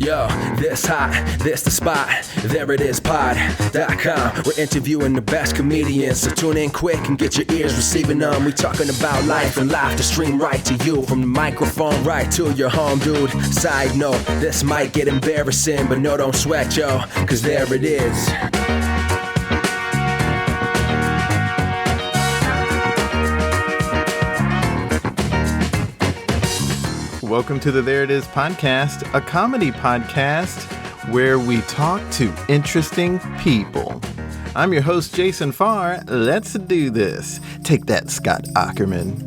Yo, this hot, this the spot, there it is, pod.com. We're interviewing the best comedians, so tune in quick and get your ears receiving them. We talking about life and life to stream right to you, from the microphone right to your home, dude. Side note, this might get embarrassing, but no, don't sweat, yo, cause there it is. Welcome to the There It Is podcast, a comedy podcast where we talk to interesting people. I'm your host, Jason Farr. Let's do this. Take that, Scott Ackerman.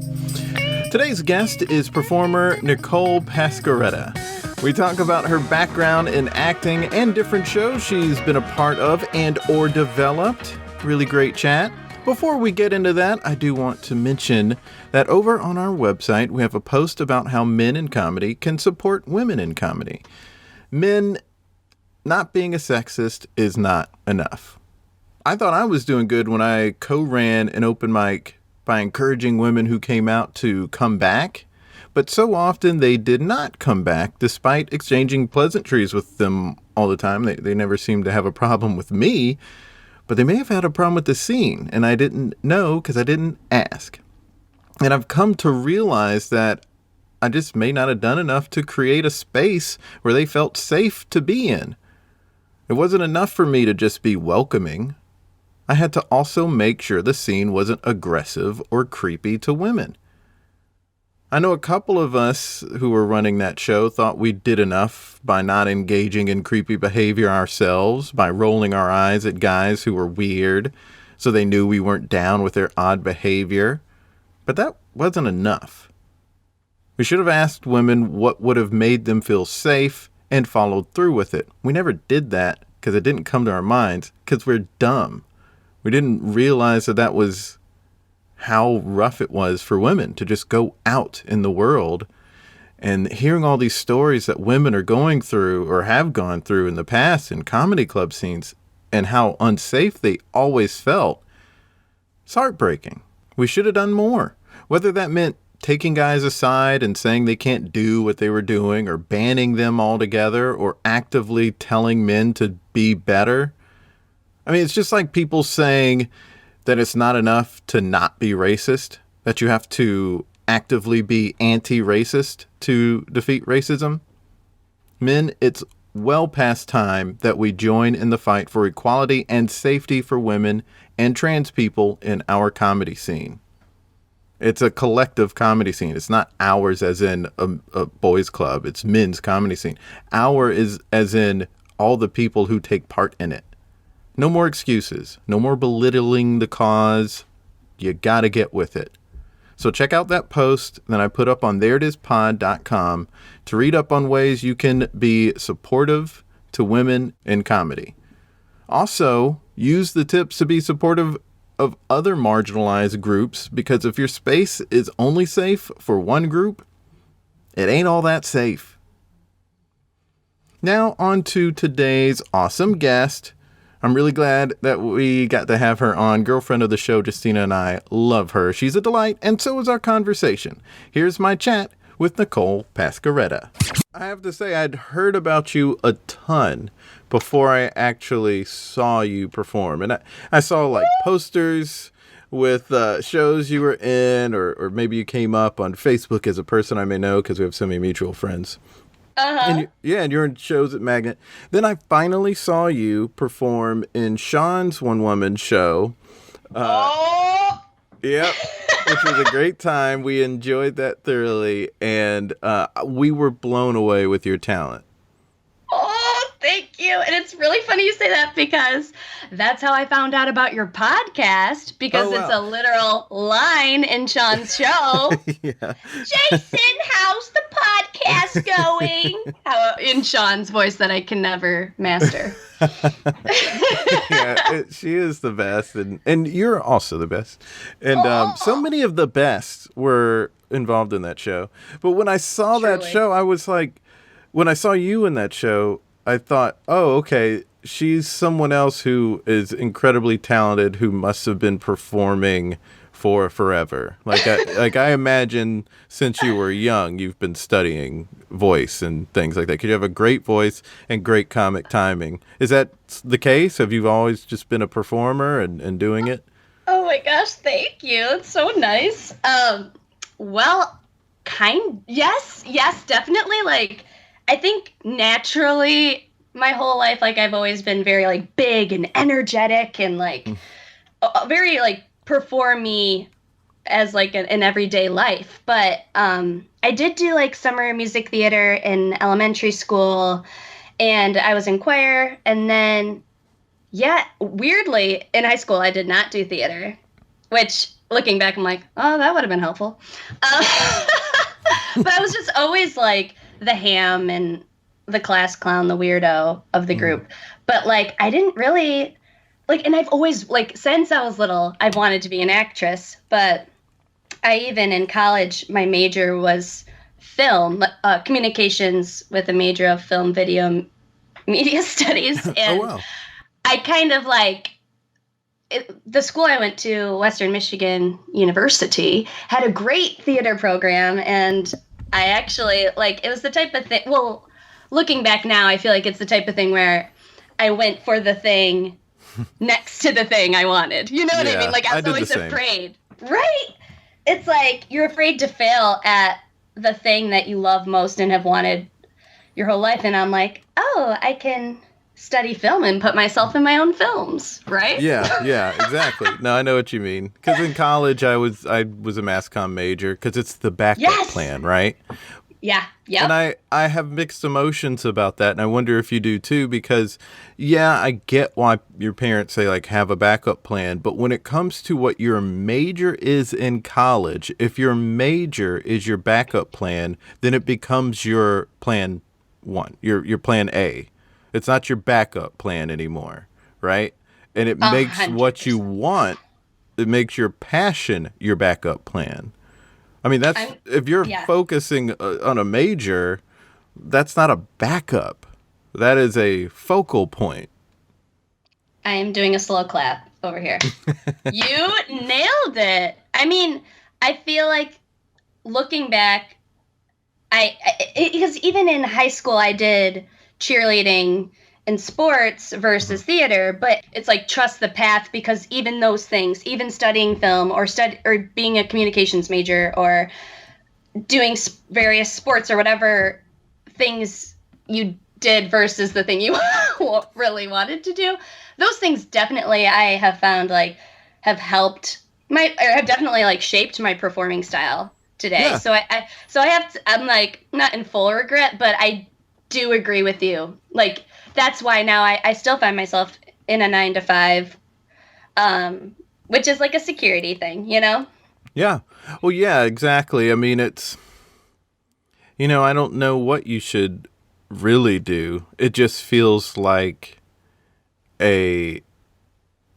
Today's guest is performer Nicole Pascaretta. We talk about her background in acting and different shows she's been a part of and or developed. Really great chat. Before we get into that, I do want to mention that over on our website, we have a post about how men in comedy can support women in comedy. Men not being a sexist is not enough. I thought I was doing good when I co-ran an open mic by encouraging women who came out to come back, but so often they did not come back despite exchanging pleasantries with them all the time. They never seemed to have a problem with me. But they may have had a problem with the scene, and I didn't know because I didn't ask. And I've come to realize that I just may not have done enough to create a space where they felt safe to be in. It wasn't enough for me to just be welcoming. I had to also make sure the scene wasn't aggressive or creepy to women. I know a couple of us who were running that show thought we did enough by not engaging in creepy behavior ourselves, by rolling our eyes at guys who were weird, so they knew we weren't down with their odd behavior. But that wasn't enough. We should have asked women what would have made them feel safe and followed through with it. We never did that because it didn't come to our minds because we're dumb. We didn't realize that was how rough it was for women to just go out in the world. And hearing all these stories that women are going through or have gone through in the past in comedy club scenes and how unsafe they always felt, it's heartbreaking. We should have done more. Whether that meant taking guys aside and saying they can't do what they were doing, or banning them altogether, or actively telling men to be better. I mean, it's just like people saying that it's not enough to not be racist, that you have to actively be anti-racist to defeat racism. Men, it's well past time that we join in the fight for equality and safety for women and trans people in our comedy scene. It's a collective comedy scene. It's not ours as in a boys club. It's men's comedy scene. Our is as in all the people who take part in it. No more excuses. No more belittling the cause. You got to get with it. So check out that post that I put up on thereitispod.com to read up on ways you can be supportive to women in comedy. Also, use the tips to be supportive of other marginalized groups, because if your space is only safe for one group, it ain't all that safe. Now on to today's awesome guest. I'm really glad that we got to have her on. Girlfriend of the show, Justina, and I love her. She's a delight, and so is our conversation. Here's my chat with Nicole Pascaretta. I have to say, I'd heard about you a ton before I actually saw you perform. And I saw like posters with shows you were in, or maybe you came up on Facebook as a person I may know because we have so many mutual friends. Uh-huh. And you're in shows at Magnet. Then I finally saw you perform in Sean's one-woman show. Yep, which was a great time. We enjoyed that thoroughly, and we were blown away with your talent. Oh, thank you. And it's really funny you say that, because that's how I found out about your podcast, because it's a literal line in Sean's show. Yeah. Jason, how's the podcast going? In Sean's voice that I can never master. Yeah, she is the best, and you're also the best. And so many of the best were involved in that show. But when I saw that show, I was like, when I saw you in that show, I thought, oh, okay, she's someone else who is incredibly talented, who must have been performing for forever. I imagine since you were young, you've been studying voice and things like that. Could you have a great voice and great comic timing? Is that the case? Have you always just been a performer and doing it? Oh my gosh, thank you. It's so nice. Well, yes, definitely. Like, I think naturally my whole life, like, I've always been very, like, big and energetic and, like, very, like, performy as, like, an everyday life. But I did do, like, summer music theater in elementary school, and I was in choir, and then, yeah, weirdly, in high school, I did not do theater, which, looking back, I'm like, oh, that would have been helpful. But I was just always, like, the ham and the class clown, the weirdo of the group. But, like, I didn't really, like, and I've always, like, since I was little, I've wanted to be an actress. But I even, in college, my major was film, communications with a major of film, video, media studies. And oh, wow. I kind of, like, the school I went to, Western Michigan University, had a great theater program, and I actually, like, it was the type of thing, well, looking back now, I feel like it's the type of thing where I went for the thing next to the thing I wanted. You know what I mean? Like, I was always afraid. Right? It's like, you're afraid to fail at the thing that you love most and have wanted your whole life, and I'm like, oh, I can study film and put myself in my own films, right? Yeah, exactly. No, I know what you mean. Because in college, I was a mass comm major because it's the backup plan, right? Yeah. And I have mixed emotions about that, and I wonder if you do too, because, yeah, I get why your parents say, like, have a backup plan, but when it comes to what your major is in college, if your major is your backup plan, then it becomes your plan one, your plan A. It's not your backup plan anymore, right? And it makes 100%. what you want, it makes your passion your backup plan. I mean, if you're focusing on a major, that's not a backup. That is a focal point. I am doing a slow clap over here. You nailed it. I mean, I feel like looking back, because even in high school, I did cheerleading and sports versus theater, but it's like trust the path, because even those things, even studying film or being a communications major or doing various sports or whatever things you did versus the thing you really wanted to do, those things definitely I have found like have helped have definitely like shaped my performing style today. Yeah. So I'm like not in full regret, but I do agree with you. Like, that's why now I still find myself in a 9-to-5, which is like a security thing, you know? Yeah. Well, yeah, exactly. I mean, it's, I don't know what you should really do. It just feels like a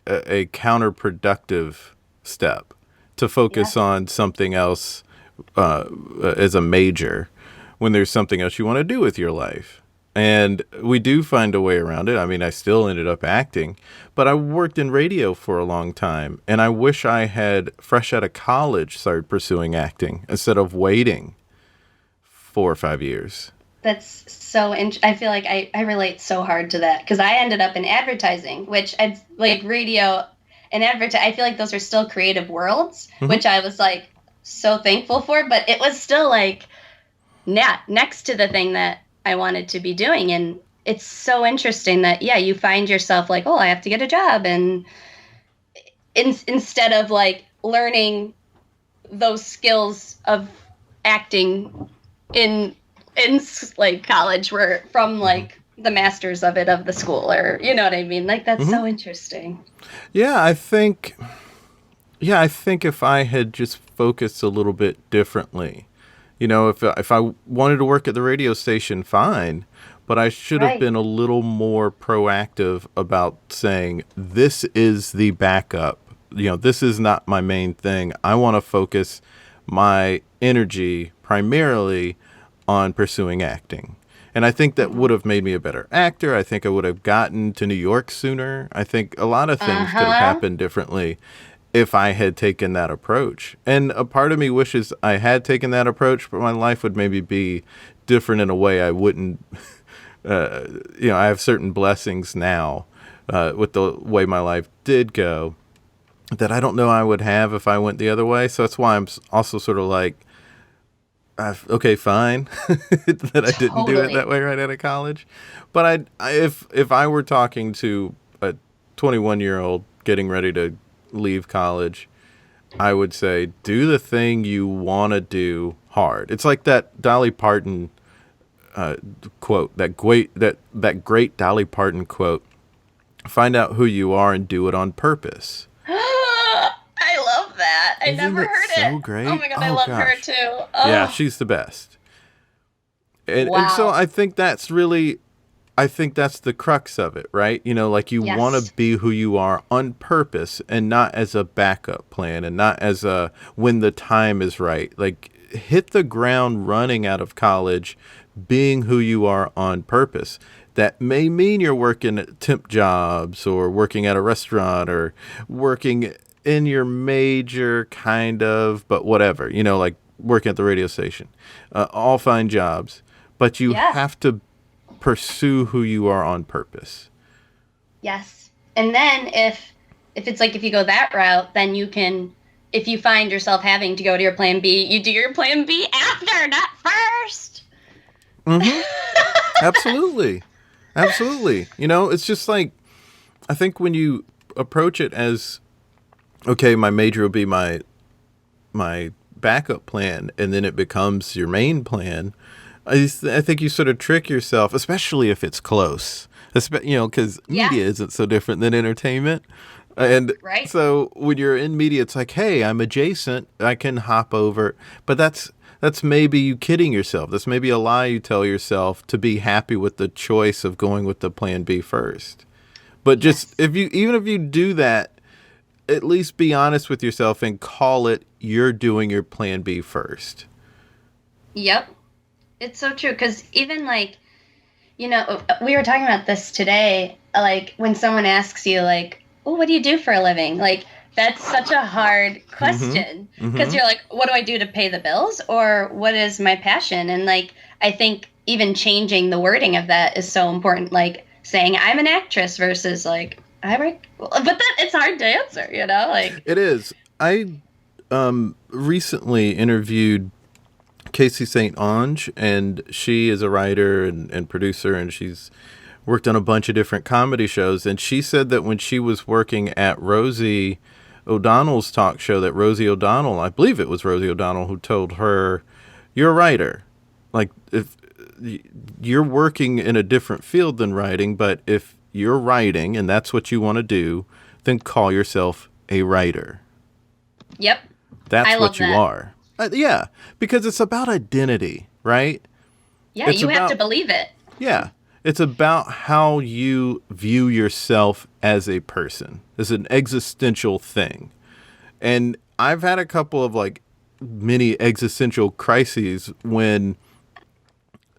counterproductive step to focus on something else as a major, when there's something else you want to do with your life. And we do find a way around it. I mean, I still ended up acting, but I worked in radio for a long time, and I wish I had, fresh out of college, started pursuing acting instead of waiting 4 or 5 years. That's so I feel like I relate so hard to that, because I ended up in advertising, which I like radio and I feel like those are still creative worlds, which I was like so thankful for, but it was still like, next to the thing that I wanted to be doing. And it's so interesting that, you find yourself like, oh, I have to get a job. And instead of like learning those skills of acting in like college, were from like the masters of it of the school, or, you know what I mean? Like, that's so interesting. Yeah, I think if I had just focused a little bit differently, if I wanted to work at the radio station, fine, but I should have been a little more proactive about saying, this is the backup. This is not my main thing. I want to focus my energy primarily on pursuing acting. And I think that would have made me a better actor. I think I would have gotten to New York sooner. I think a lot of things could have happened differently. if I had taken that approach. And a part of me wishes I had taken that approach, but my life would maybe be different in a way I wouldn't. I have certain blessings now with the way my life did go that I don't know I would have if I went the other way. So that's why I'm also sort of like, okay, fine that I didn't do it that way right out of college. But if I were talking to a 21-year-old getting ready to leave college, I would say, do the thing you want to do hard. It's like that Dolly Parton quote, that great Dolly Parton quote, find out who you are and do it on purpose. I love that. I never heard it. So great. Oh my God, I love her too. Oh. Yeah, she's the best. And so I think that's the crux of it, right? You know, like you want to be who you are on purpose and not as a backup plan and not as a when the time is right. Like hit the ground running out of college, being who you are on purpose. That may mean you're working at temp jobs or working at a restaurant or working in your major kind of, but whatever, you know, like working at the radio station, all fine jobs, but you have to pursue who you are on purpose. Yes. And then if it's like, if you go that route, then you can, if you find yourself having to go to your plan B, you do your plan B after, not first. Mm-hmm. Absolutely. Absolutely. You know, it's just like, I think when you approach it as, okay, my major will be my backup plan, and then it becomes your main plan, I think you sort of trick yourself, especially if it's close, you know, because media isn't so different than entertainment. And so when you're in media, it's like, hey, I'm adjacent, I can hop over. But that's maybe you kidding yourself. That's maybe a lie you tell yourself to be happy with the choice of going with the plan B first. But just even if you do that, at least be honest with yourself and call it you're doing your plan B first. Yep. It's so true. Because even like, you know, we were talking about this today, like when someone asks you like, oh, what do you do for a living? Like, that's such a hard question because you're like, what do I do to pay the bills? Or what is my passion? And like, I think even changing the wording of that is so important. Like saying I'm an actress versus like, but then it's hard to answer, you know, like it is. I recently interviewed Casey St. Onge, and she is a writer and producer, and she's worked on a bunch of different comedy shows. And she said that when she was working at Rosie O'Donnell's talk show, that Rosie O'Donnell, I believe it was Rosie O'Donnell who told her, you're a writer. Like if you're working in a different field than writing, but if you're writing and that's what you want to do, then call yourself a writer. Yep. That's what you are. Yeah, because it's about identity, right? Yeah, you have to believe it. Yeah. It's about how you view yourself as a person. It's an existential thing. And I've had a couple of like mini existential crises when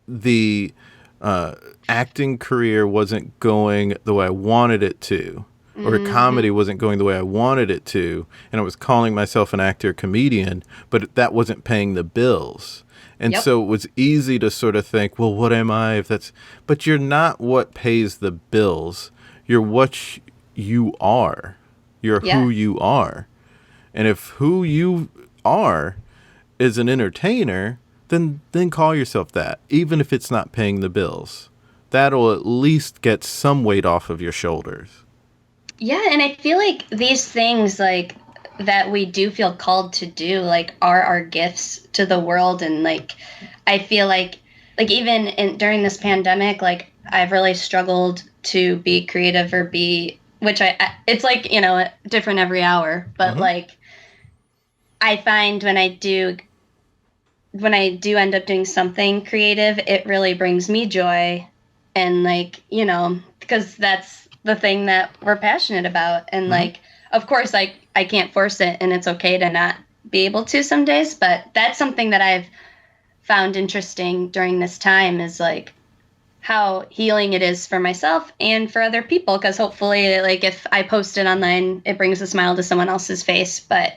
the acting career wasn't going the way I wanted it to, or comedy wasn't going the way I wanted it to, and I was calling myself an actor, comedian, but that wasn't paying the bills. And so it was easy to sort of think, well, what am I if that's, but you're not what pays the bills. You're what you are. You're who you are. And if who you are is an entertainer, then call yourself that, even if it's not paying the bills. That'll at least get some weight off of your shoulders. Yeah, and I feel like these things like that we do feel called to do like are our gifts to the world. And like I feel like even during this pandemic, like I've really struggled to be creative or be, which I it's like, you know, different every hour, but like I find when I do end up doing something creative, it really brings me joy. And like, you know, because that's the thing that we're passionate about. And like, of course, like I can't force it, and it's okay to not be able to some days, but that's something that I've found interesting during this time is like how healing it is for myself and for other people. Because hopefully, like, if I post it online, it brings a smile to someone else's face. But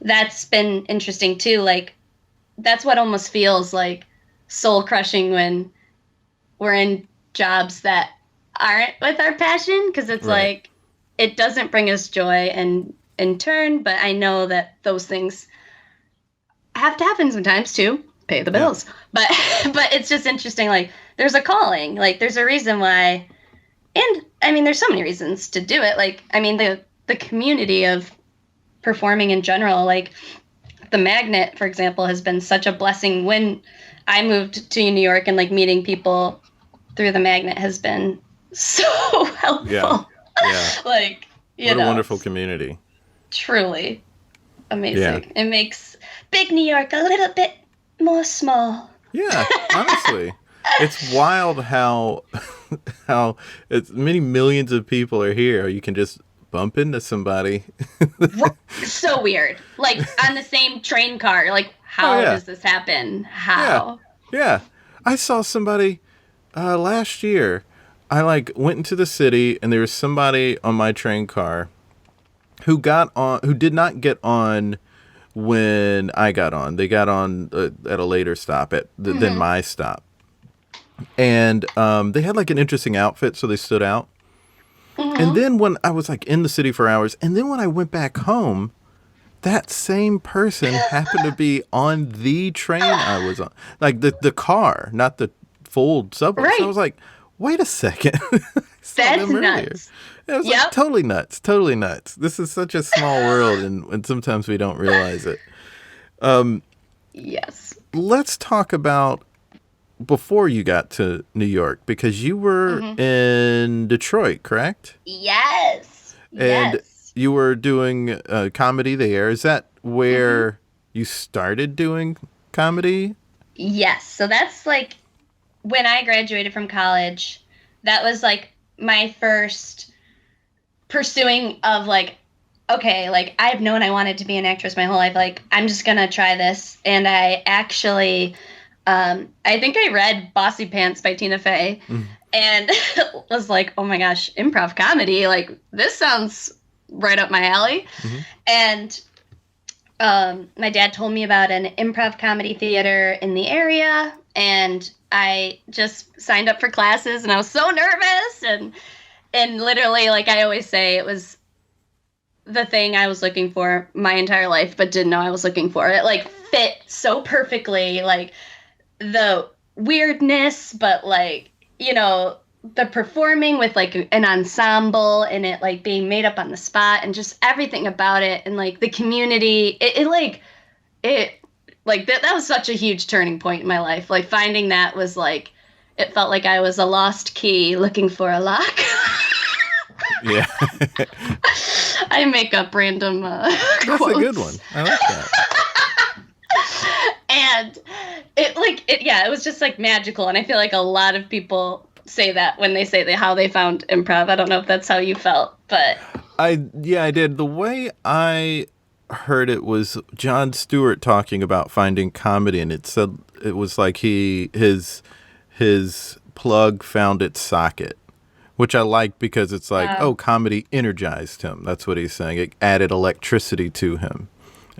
that's been interesting too. Like, that's what almost feels like soul crushing when we're in jobs that aren't with our passion, because it's like it doesn't bring us joy and in turn, but I know that those things have to happen sometimes to pay the bills. But it's just interesting, like there's a calling, like there's a reason why, and I mean there's so many reasons to do it. Like, I mean, the community of performing in general, like the Magnet, for example, has been such a blessing. When I moved to New York, and like meeting people through the Magnet has been so helpful. Yeah. Like, what a wonderful community. Truly amazing. Yeah. It makes big New York a little bit more small. Yeah, honestly. It's wild how it's many millions of people are here. You can just bump into somebody. So weird. Like on the same train car. Like, how does this happen? How? Yeah. I saw somebody last year. I like went into the city and there was somebody on my train car who did not get on when I got on. They got on at a later stop than my stop. And they had like an interesting outfit, so they stood out. And then when I was like in the city for hours, and then when I went back home, that same person happened to be on the train I was on. Like the car, not the full subway. Right. So I was like, wait a second. That's nuts. It was like totally nuts. This is such a small world, and sometimes we don't realize it. Yes. Let's talk about before you got to New York, because you were in Detroit, correct? Yes. And you were doing comedy there. Is that where you started doing comedy? Yes. So that's like when I graduated from college, that was like my first pursuing of like, okay, like I've known I wanted to be an actress my whole life. Like, I'm just going to try this. And I actually, I think I read Bossy Pants by Tina Fey and was like, oh my gosh, improv comedy. Like, this sounds right up my alley. And my dad told me about an improv comedy theater in the area, and I just signed up for classes, and I was so nervous, and literally, like I always say, it was the thing I was looking for my entire life, but didn't know I was looking for. It like fit so perfectly, like the weirdness, but like, you know, the performing with like an ensemble and it like being made up on the spot and just everything about it, and like the community, that was such a huge turning point in my life. Like finding that was like, it felt like I was a lost key looking for a lock. Yeah. I make up random That's quotes. a good one. I like that. And it was just like magical. And I feel like a lot of people say that when they say how they found improv. I don't know if that's how you felt, but I did. The way I heard it was Jon Stewart talking about finding comedy, and it said it was like his plug found its socket, which I liked because it's like, comedy energized him. That's what he's saying. It added electricity to him.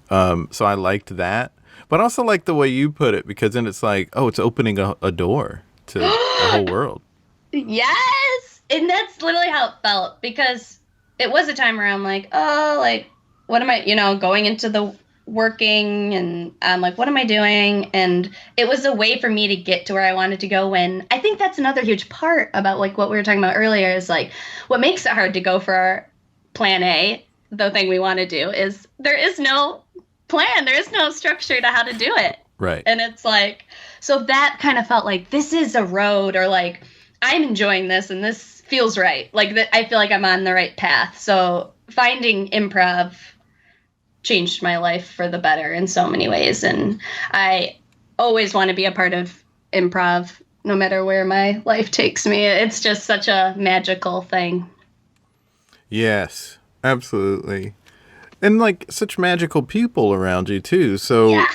So I liked that, but also like the way you put it, because then it's like, it's opening a door to the whole world. Yes. And that's literally how it felt, because it was a time where I'm like, what am I, going into the working, and I'm like, what am I doing? And it was a way for me to get to where I wanted to go. When I think that's another huge part about like what we were talking about earlier is like what makes it hard to go for our plan A, the thing we want to do, is there is no plan. There is no structure to how to do it. Right. And it's like, so that kind of felt like this is a road, or like I'm enjoying this and this feels right. Like that, I feel like I'm on the right path. So finding improv changed my life for the better in so many ways. And I always want to be a part of improv, no matter where my life takes me. It's just such a magical thing. Yes, absolutely. And like such magical people around you too. So Yeah.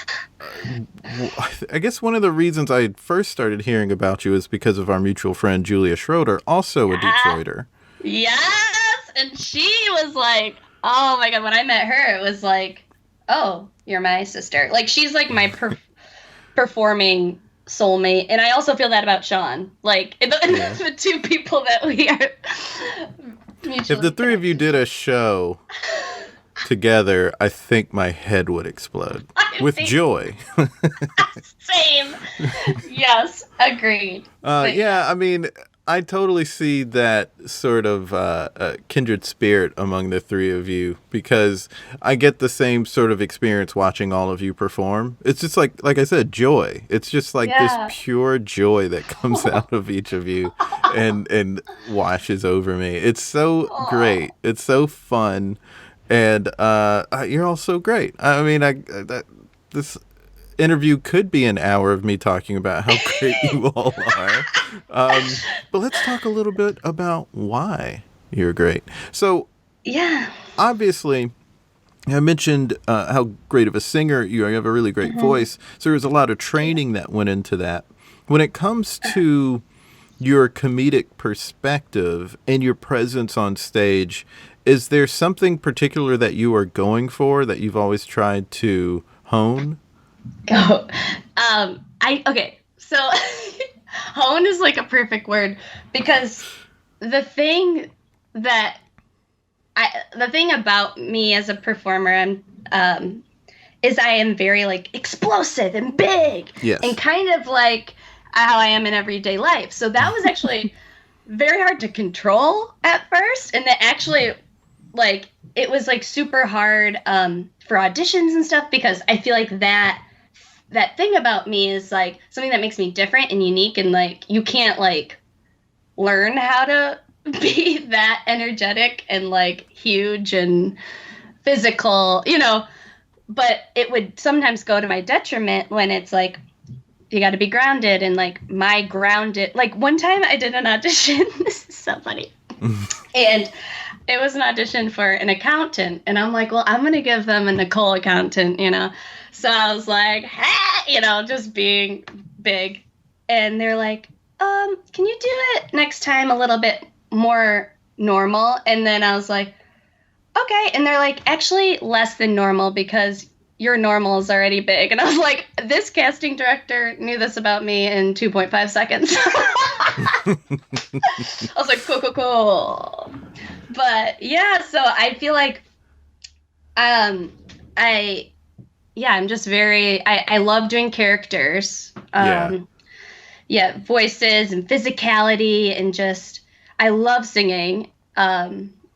I guess one of the reasons I first started hearing about you is because of our mutual friend Julia Schroeder, also a Detroiter. Yes, and she was like, oh my God, when I met her, it was like, oh, you're my sister. Like, she's like my performing soulmate. And I also feel that about Sean. Like, the two people that we are mutually If the three of you did a show together, I think my head would explode with joy. Same. Yes, agreed. Yeah, I mean, I totally see that sort of kindred spirit among the three of you, because I get the same sort of experience watching all of you perform. It's just like I said, joy. It's just like this pure joy that comes out of each of you and washes over me. It's so great. It's so fun. And you're all so great. I mean, this interview could be an hour of me talking about how great you all are. But let's talk a little bit about why you're great. So, obviously, I mentioned how great of a singer you are. You have a really great voice. So there's a lot of training that went into that. When it comes to your comedic perspective and your presence on stage, is there something particular that you are going for that you've always tried to hone? Go. Okay. So hone is like a perfect word, because the thing about me as a performer, is I am very like explosive and big, and kind of like how I am in everyday life. So that was actually very hard to control at first, and that actually, like, it was like super hard for auditions and stuff, because I feel like that thing about me is like something that makes me different and unique, and like you can't like learn how to be that energetic and like huge and physical, but it would sometimes go to my detriment when it's like you got to be grounded, and like my grounded, like one time I did an audition. This is so funny. And it was an audition for an accountant, and I'm like, well, I'm going to give them a Nicole accountant, So I was like, hey, just being big. And they're like, can you do it next time a little bit more normal? And then I was like, okay. And they're like, actually less than normal, because your normal is already big. And I was like, this casting director knew this about me in 2.5 seconds. I was like, cool. But yeah, so I feel like I'm just very, I love doing characters. Voices and physicality, and just, I love singing.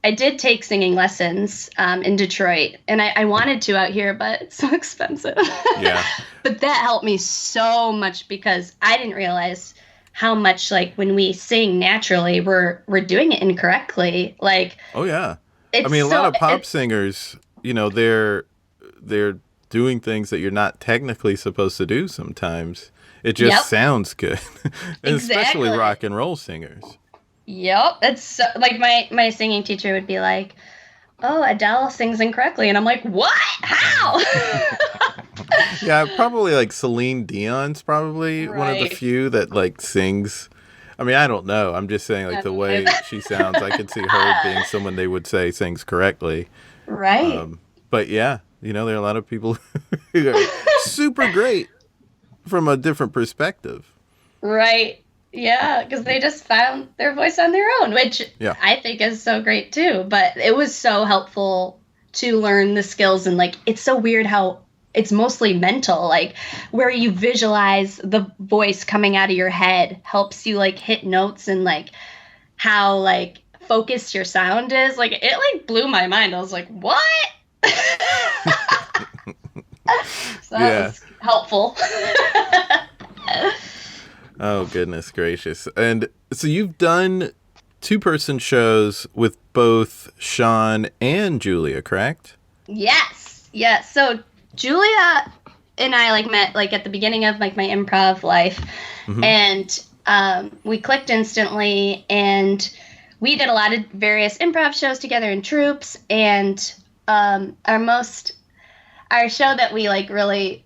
I did take singing lessons in Detroit, and I wanted to out here, but it's so expensive. Yeah. But that helped me so much, because I didn't realize how much, like, when we sing naturally, we're doing it incorrectly. Like, oh yeah, I mean, a lot of pop singers, they're doing things that you're not technically supposed to do sometimes. It just sounds good. And especially rock and roll singers. Yep. It's so, like my singing teacher would be like, oh, Adele sings incorrectly. And I'm like, what? How? Yeah, probably like Celine Dion's probably one of the few that like sings. I mean, I don't know. I'm just saying, like, the way she sounds, I could see her being someone they would say sings correctly. Right. But yeah, there are a lot of people who are super great from a different perspective. Right. Yeah, because they just found their voice on their own, which I think is so great too. But it was so helpful to learn the skills, and like, it's so weird how it's mostly mental, like where you visualize the voice coming out of your head helps you like hit notes, and like how like focused your sound is. Like, it like blew my mind. I was like, what? So that was helpful. Oh, goodness gracious. And so you've done 2-person shows with both Sean and Julia, correct? Yes. So Julia and I like met like at the beginning of like my improv life, and we clicked instantly, and we did a lot of various improv shows together in troops, and our show that we like really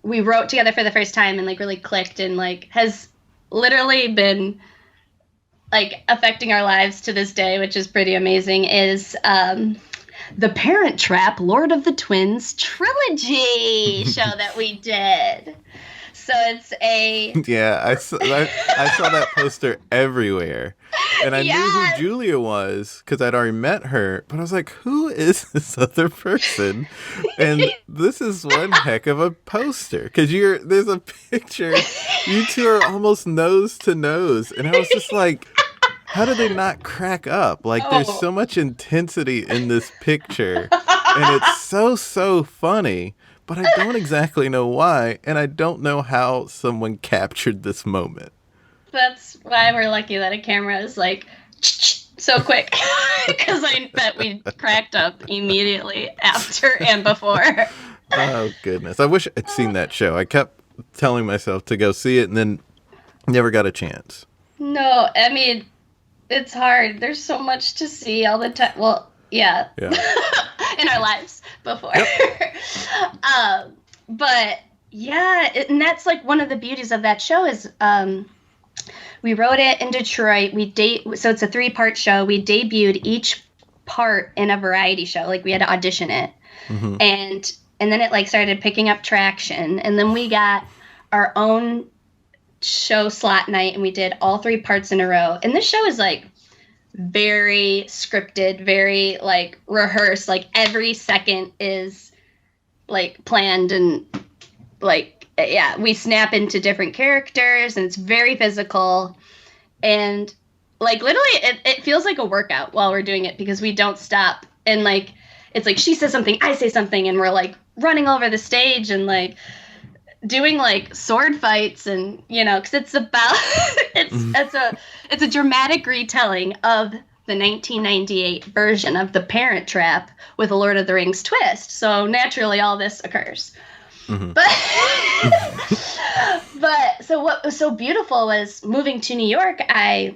we wrote together for the first time and like really clicked and like has literally been like affecting our lives to this day, which is pretty amazing, is the Parent Trap Lord of the Twins trilogy show that we did. So it's a... Yeah, I saw that poster everywhere. And I knew who Julia was because I'd already met her. But I was like, who is this other person? And this is one heck of a poster. Because there's a picture. You two are almost nose to nose. And I was just like, how did they not crack up? Like, there's so much intensity in this picture. And it's so funny. But I don't exactly know why, and I don't know how someone captured this moment. That's why we're lucky that a camera is like so quick, because I bet we cracked up immediately after and before. Oh, goodness. I wish I'd seen that show. I kept telling myself to go see it and then never got a chance. No, I mean, it's hard. There's so much to see all the time. Well, yeah. In our lives before. Yep. But yeah, and that's like one of the beauties of that show is we wrote it in Detroit. So it's a 3-part show. We debuted each part in a variety show. Like we had to audition it. Mm-hmm. And then it like started picking up traction. And then we got our own show slot night and we did all 3 parts in a row. And this show is like very scripted, very like rehearsed, like every second is like planned and like we snap into different characters and it's very physical and like literally it feels like a workout while we're doing it because we don't stop and like it's like she says something, I say something, and we're like running over the stage and like doing like sword fights and because it's about it's a dramatic retelling of the 1998 version of The Parent Trap with a Lord of the Rings twist. So naturally all this occurs. Mm-hmm. But so what was so beautiful was moving to New York. I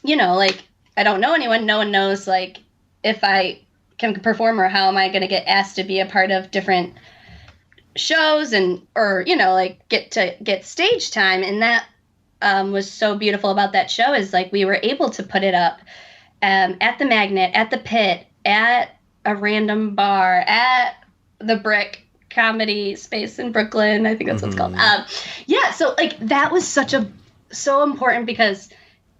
don't know anyone. No one knows like if I can perform or how am I going to get asked to be a part of different shows or get stage time. And that was so beautiful about that show is like we were able to put it up at the Magnet, at the Pit, at a random bar, at the Brick Comedy Space in Brooklyn. I think that's what it's called. So like that was so important because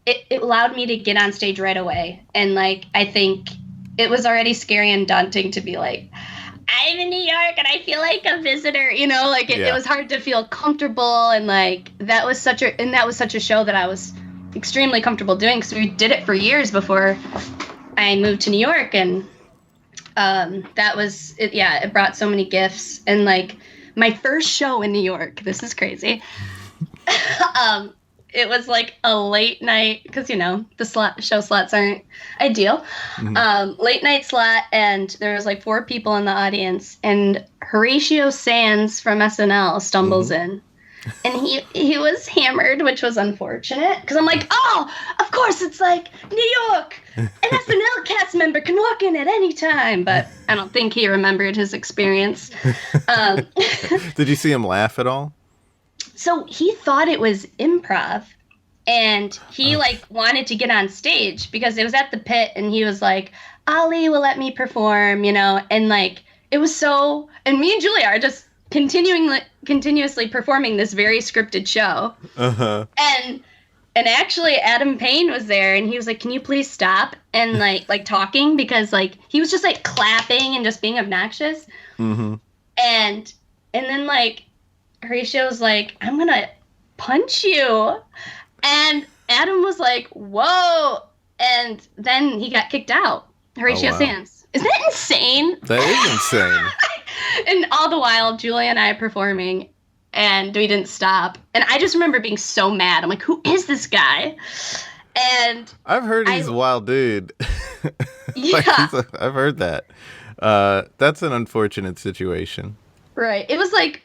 it allowed me to get on stage right away. And like I think it was already scary and daunting to be like, I'm in New York and I feel like a visitor, it was hard to feel comfortable. And like, that was such a show that I was extremely comfortable doing because we did it for years before I moved to New York. And that was it. Yeah. It brought so many gifts. And like my first show in New York, this is crazy. It was like a late night because, the show slots aren't ideal. Mm-hmm. Late night slot. And there was like 4 people in the audience. And Horatio Sands from SNL stumbles in. And he was hammered, which was unfortunate. Because I'm like, oh, of course, it's like New York. An SNL cast member can walk in at any time. But I don't think he remembered his experience. Did you see him laugh at all? So he thought it was improv and he wanted to get on stage because it was at the Pit and he was like, Ali will let me perform, and like, it was so, and me and Julia are just continuously performing this very scripted show. Uh-huh. And actually Adam Payne was there and he was like, can you please stop? And like talking because like, he was just like clapping and just being obnoxious. Mm-hmm. And then like, Horatio was like, I'm going to punch you. And Adam was like, whoa. And then he got kicked out. Horatio Sands. Isn't that insane? That is insane. And all the while, Julia and I are performing, and we didn't stop. And I just remember being so mad. I'm like, who is this guy? And I've heard he's a wild dude. Yeah. I've heard that. That's an unfortunate situation. Right. It was like,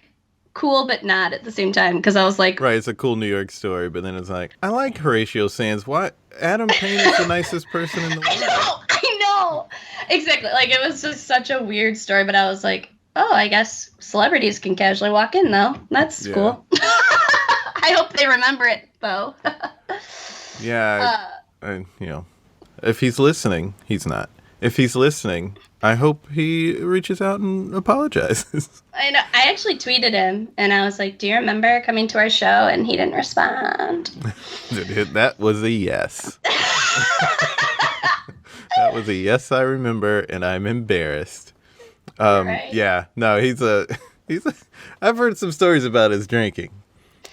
cool but not at the same time because I was like, right, it's a cool New York story, but then it's like, I like Horatio Sands. Why? Adam Payne is the nicest person in the world. I know. know. Exactly. Like, it was just such a weird story, but I was like, oh, I guess celebrities can casually walk in, though. That's cool. I hope they remember it, though. Yeah. If he's listening, he's not. If he's listening, I hope he reaches out and apologizes. I know. I actually tweeted him, and I was like, do you remember coming to our show? And he didn't respond. That was a yes. That was a yes, I remember, and I'm embarrassed. Right. Yeah, no, he's a. I've heard some stories about his drinking.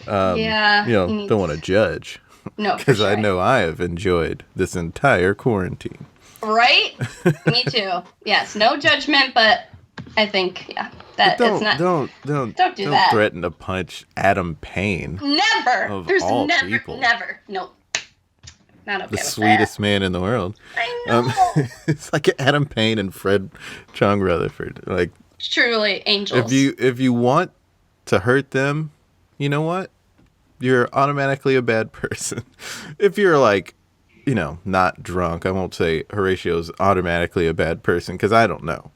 Don't want to judge. No, because sure. I know I have enjoyed this entire quarantine. Right? Me too. Yes, no judgment, but I think that it's not. Don't do that. Threaten to punch Adam Payne. Never. There's all never, people. Never. Nope. Not okay. The sweetest man in the world. I know. It's like Adam Payne and Fred Chung Rutherford. Like, truly angels. If you want to hurt them, you know what? You're automatically a bad person. If you're like, not drunk, I won't say Horatio's automatically a bad person because I don't know.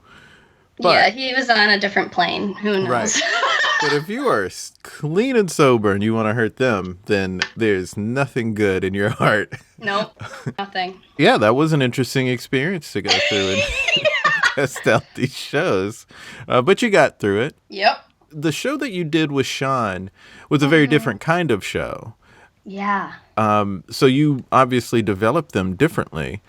But, yeah, he was on a different plane. Who knows? Right. But if you are clean and sober and you want to hurt them, then there's nothing good in your heart. Nope, nothing. Yeah, that was an interesting experience to go through and test out these shows. But you got through it. Yep. The show that you did with Sean was a very different kind of show. Yeah. So you obviously developed them differently.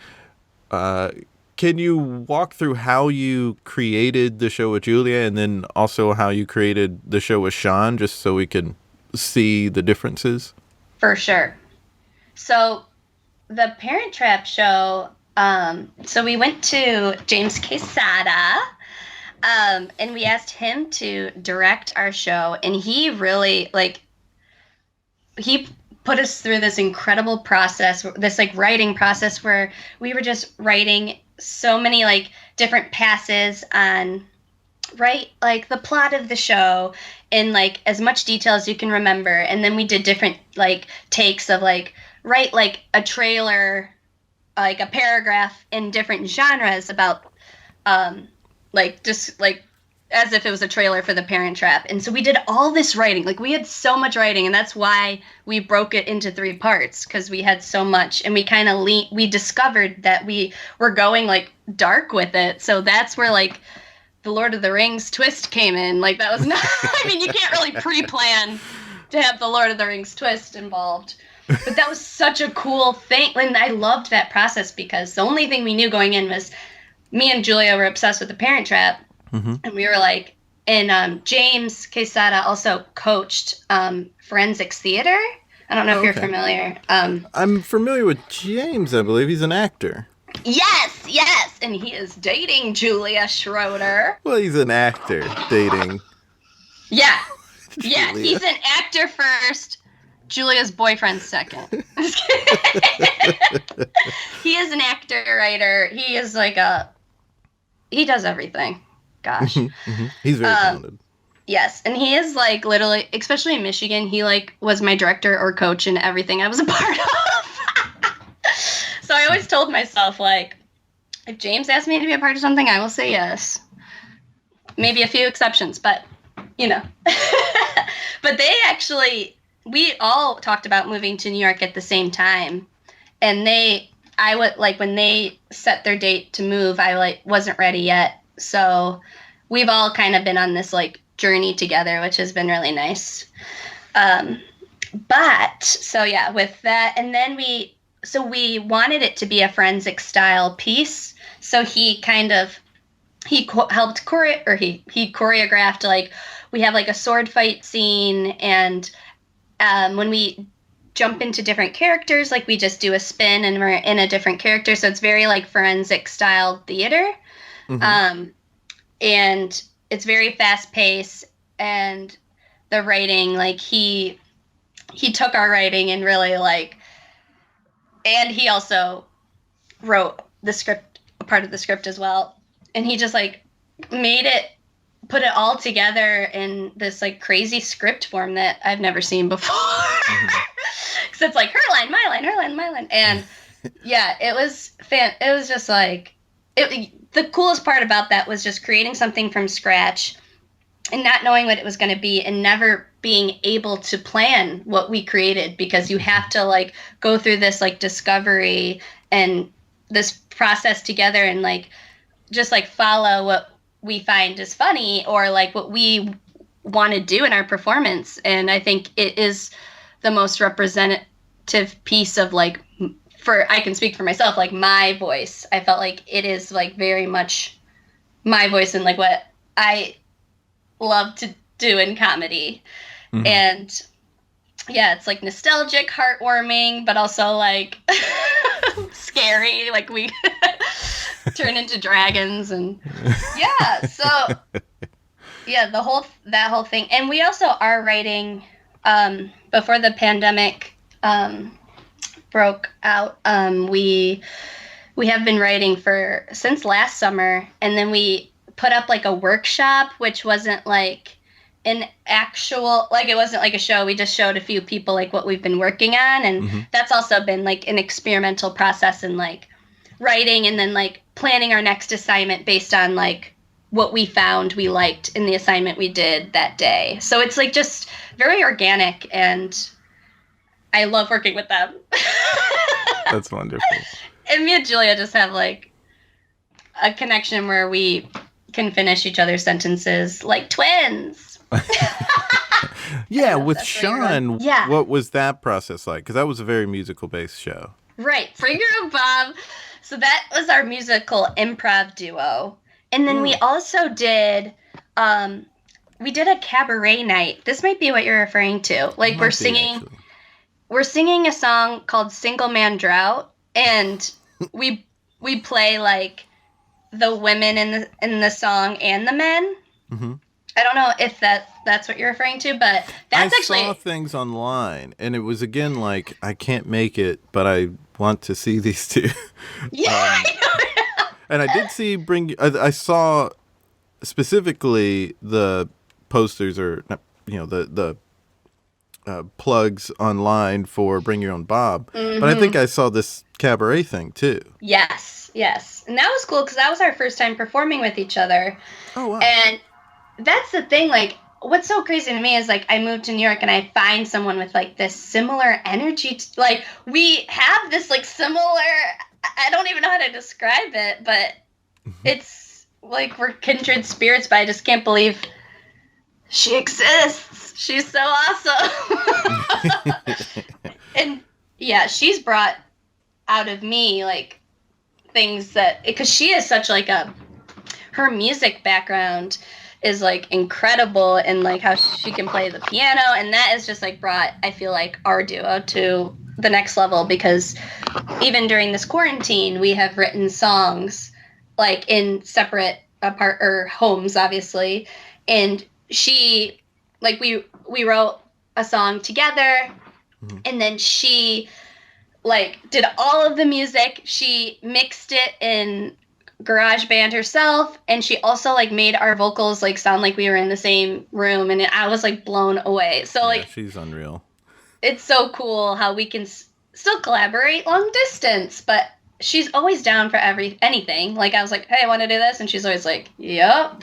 Can you walk through how you created the show with Julia and then also how you created the show with Sean, just so we can see the differences? For sure. So the Parent Trap show, so we went to James Quesada, and we asked him to direct our show, and he really, he put us through this incredible process, this writing process where we were just writing so many different passes on the plot of the show in as much detail as you can remember. And then we did different takes of write a trailer, a paragraph in different genres about as if it was a trailer for the Parent Trap. And so we did all this writing. We had so much writing, and that's why we broke it into 3 parts, because we had so much. And we kind of we discovered that we were going dark with it. So that's where the Lord of the Rings twist came in. That was not, I mean, you can't really pre-plan to have the Lord of the Rings twist involved. But that was such a cool thing. And I loved that process because the only thing we knew going in was me and Julia were obsessed with the Parent Trap. Mm-hmm. And we were and James Quesada also coached forensics theater. I don't know if you're familiar. I'm familiar with James, I believe. He's an actor. Yes. And he is dating Julia Schroeder. Well, he's an actor dating. Yeah. Yeah, he's an actor first, Julia's boyfriend second. He is an actor, writer. He is he does everything. Gosh. Mm-hmm. He's very talented. Yes, and he is literally, especially in Michigan, he was my director or coach in everything I was a part of. So I always told myself if James asked me to be a part of something, I will say yes. Maybe a few exceptions, but But we all talked about moving to New York at the same time, and when they set their date to move, I wasn't ready yet. So we've all kind of been on this journey together, which has been really nice. But so yeah, with that, and then we wanted it to be a forensic style piece. So he helped he choreographed we have a sword fight scene, and when we jump into different characters, we just do a spin and we're in a different character. So it's very forensic style theater. Mm-hmm. And it's very fast paced, and the writing, he took our writing and really and he also wrote the script, a part of the script as well. And he just put it all together in this crazy script form that I've never seen before. Cause it's her line, my line, her line, my line. And yeah, it was it was just the coolest part about that was just creating something from scratch and not knowing what it was going to be and never being able to plan what we created, because you have to like go through this like discovery and this process together and like just like follow what we find is funny or like what we want to do in our performance. And I think it is the most representative piece of like, I can speak for myself, like my voice. I felt like it is like very much my voice and like what I love to do in comedy. Mm-hmm. And yeah, it's like nostalgic, heartwarming, but also like scary. Like we turn into dragons and yeah. So yeah, that whole thing. And we also are writing before the pandemic broke out. We have been writing since last summer, and then we put up like a workshop, which wasn't like an actual, like it wasn't like a show. We just showed a few people like what we've been working on, and mm-hmm. that's also been like an experimental process in like writing and then like planning our next assignment based on like what we found we liked in the assignment we did that day. So it's like just very organic, and I love working with them. That's wonderful. And me and Julia just have like a connection where we can finish each other's sentences like twins. Yeah, with Sean, yeah. What was that process like? Because that was a very musical-based show. Right, Finger and Bob. So that was our musical improv duo. And then we also did, we did a cabaret night. This might be what you're referring to. Like we're singing a song called Single Man Drought, and we play like the women in the song and the men. Mm-hmm. I don't know if that's what you're referring to, but that's I saw things online, and it was again like, I can't make it, but I want to see these two. Yeah. And I did see I saw specifically the posters or the plugs online for Bring Your Own Bob, mm-hmm. but I think I saw this cabaret thing too. Yes, and that was cool because that was our first time performing with each other. Oh wow! And that's the thing. Like, what's so crazy to me is like I moved to New York and I find someone with like this similar energy. Like we have this like similar. I don't even know how to describe it, but it's like we're kindred spirits. But I just can't believe she exists. She's so awesome. And yeah, she's brought out of me like things that, because she is such like her music background is like incredible, and like how she can play the piano, and that is just like brought, I feel like, our duo to the next level, because even during this quarantine we have written songs like in separate homes, obviously, and she like we wrote a song together, mm-hmm. and then she like did all of the music. She mixed it in GarageBand herself, and she also like made our vocals like sound like we were in the same room, and I was like blown away. So like she's unreal. It's so cool how we can still collaborate long distance, but she's always down for anything. Like I was like, hey, I want to do this, and she's always like, yep.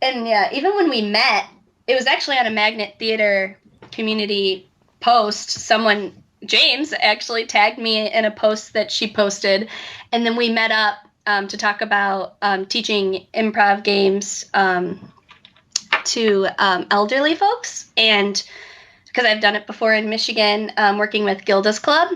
And yeah, even when we met, it was actually on a Magnet Theater community post. James actually tagged me in a post that she posted, and then we met up to talk about teaching improv games to elderly folks, and because I've done it before in Michigan, working with Gildas Club,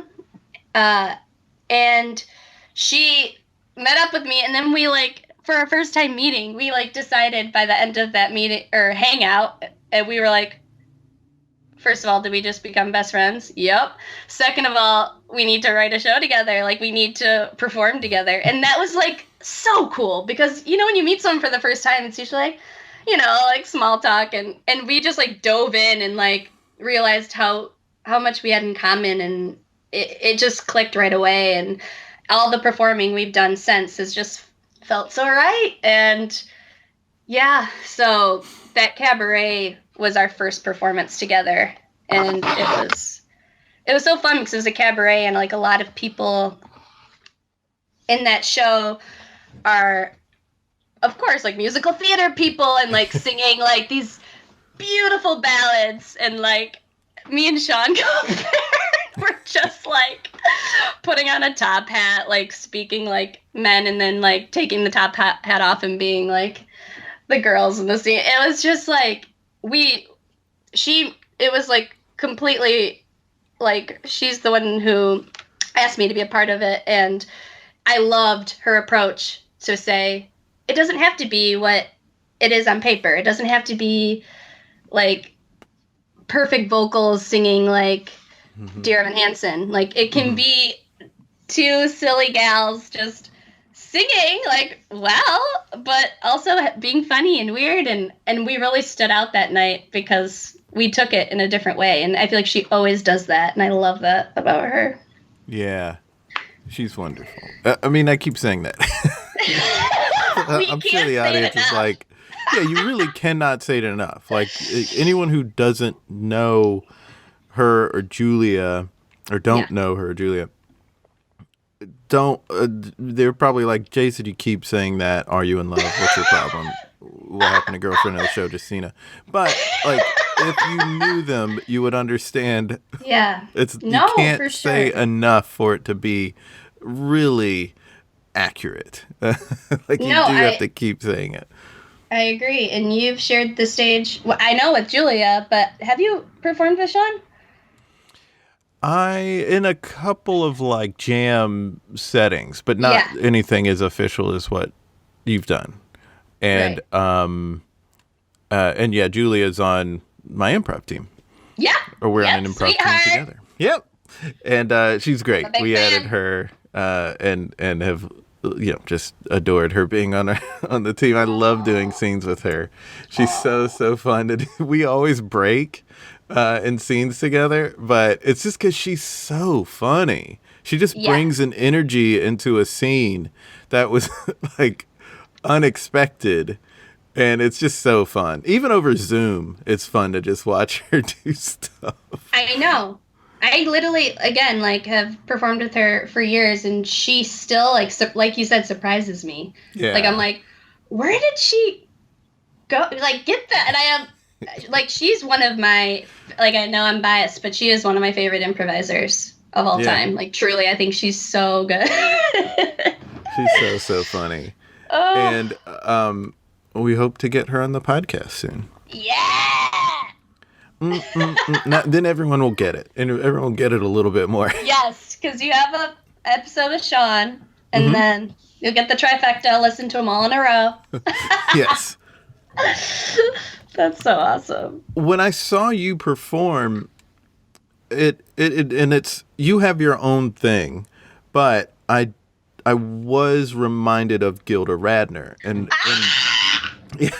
and she met up with me, and then we like, for our first time meeting, we like decided by the end of that meeting or hangout, and we were like, first of all, did we just become best friends? Yep. Second of all, we need to write a show together. Like, we need to perform together. And that was, like, so cool. Because, when you meet someone for the first time, it's usually, like, like, small talk. And we just, like, dove in and, like, realized how much we had in common. And it just clicked right away. And all the performing we've done since has just felt so right. And, yeah, so that cabaret was our first performance together, and it was so fun because it was a cabaret, and like a lot of people in that show are, of course, like musical theater people and like singing like these beautiful ballads, and like me and Sean we're just like putting on a top hat, like speaking like men, and then like taking the top hat off and being like the girls in the scene. It was just like it was like completely like she's the one who asked me to be a part of it, and I loved her approach to say it doesn't have to be what it is on paper. It doesn't have to be like perfect vocals singing like Dear Evan Hansen. Like it can be two silly gals just singing like well, but also being funny and weird, and we really stood out that night because we took it in a different way, and I feel like she always does that, and I love that about her. Yeah, she's wonderful. I mean, I keep saying that. I'm sure the audience is like, yeah, you really cannot say it enough. Like anyone who doesn't know her or Julia, or don't know her or Julia, they're probably like, Jason, you keep saying that. Are you in love? What's your problem? What happened to girlfriend of the show, Justina? But like, if you knew them, you would understand. Yeah, you can't say enough for it to be really accurate. Like you have to keep saying it. I agree, and you've shared the stage. Well, I know with Julia, but have you performed with Sean? In a couple of like jam settings, but not anything as official as what you've done. And and yeah, Julia's on my improv team. Yeah. Or we're on an improv team together. Yep. And she's great. We added her and have just adored her being on the team. I love doing scenes with her. She's so fun to do. We always break in scenes together, but it's just because she's so funny. She just brings an energy into a scene that was like unexpected, and it's just so fun. Even over Zoom, it's fun to just watch her do stuff. I know. I literally, again, like have performed with her for years, and she still, like you said, surprises me. Yeah. Like I'm like, where did she go? Like get that? And I am like, she's one of my, like, I know I'm biased, but she is one of my favorite improvisers of all time. Like truly, I think she's so good. She's so funny. Oh. And we hope to get her on the podcast soon. Yeah. Then everyone will get it, and everyone will get it a little bit more. Yes, because you have a episode with Sean, and then you'll get the trifecta. Listen to them all in a row. Yes. That's so awesome. When I saw you perform, and it's you have your own thing, but I was reminded of Gilda Radner, and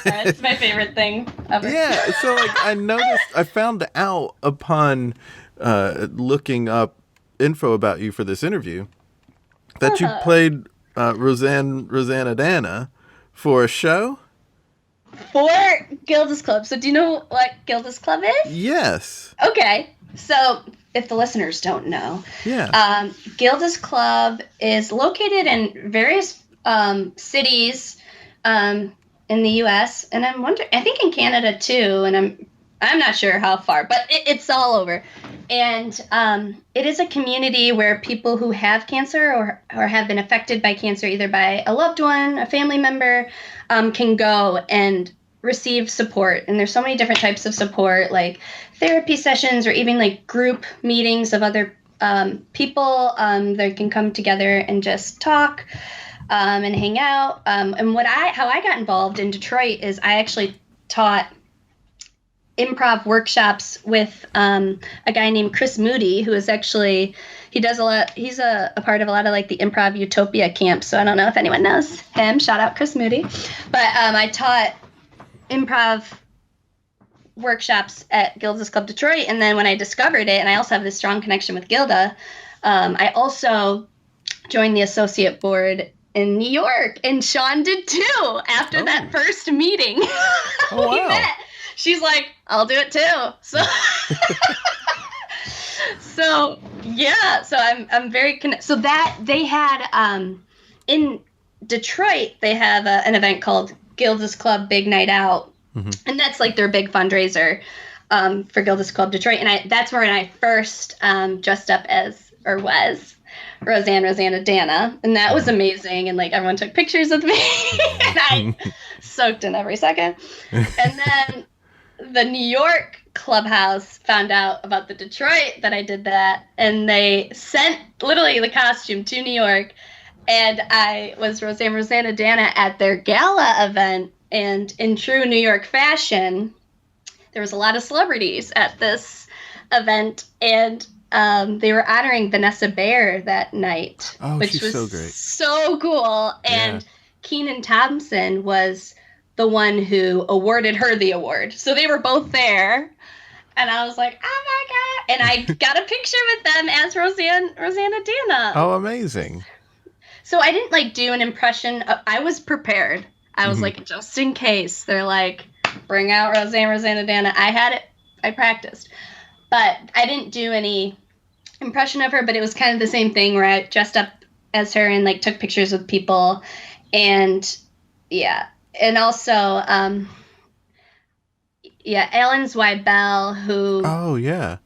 that's my favorite thing ever. Yeah, so like I found out upon looking up info about you for this interview that you played Rosanna Dana for a show. For Gildas Club. So do you know what Gildas Club is? Yes. Okay. So if the listeners don't know, Gildas Club is located in various cities in the U.S. and I'm wondering, I think in Canada too, and I'm not sure how far, but it's all over. And it is a community where people who have cancer or have been affected by cancer, either by a loved one, a family member, can go and receive support. And there's so many different types of support, like therapy sessions or even like group meetings of other people that can come together and just talk and hang out. And how I got involved in Detroit is I actually taught improv workshops with a guy named Chris Moody, who is actually, he's a part of a lot of like the Improv Utopia camps. So I don't know if anyone knows him. Shout out Chris Moody. But I taught improv workshops at Gildas Club Detroit. And then when I discovered it, and I also have this strong connection with Gilda, I also joined the associate board in New York. And Sean did too after that first meeting. Oh, we wow. met. She's like, I'll do it too. So, so I'm very connected. So that they had in Detroit, they have an event called Gildas Club Big Night Out. And that's like their big fundraiser for Gildas Club Detroit. And that's where I first dressed up as, or was, Rosanna Dana. And that was amazing. And like everyone took pictures with me. And I soaked in every second. And then the New York Clubhouse found out about the Detroit that I did that. And they sent literally the costume to New York. And I was Rosanna Dana at their gala event. And in true New York fashion, there was a lot of celebrities at this event, and they were honoring Vanessa Bayer that night, which was so great, so cool. And Kenan Thompson was the one who awarded her the award, so they were both there. And I was like, oh my god! And I got a picture with them as Rosanna Dana. Oh, amazing! So I didn't like do an impression. I was prepared. I was like, just in case they're like, bring out Rosanna Dana. I had it. I practiced. But I didn't do any impression of her, but it was kind of the same thing where I dressed up as her and like took pictures with people. And yeah. And also, Alan Zweibel, who... Oh, yeah.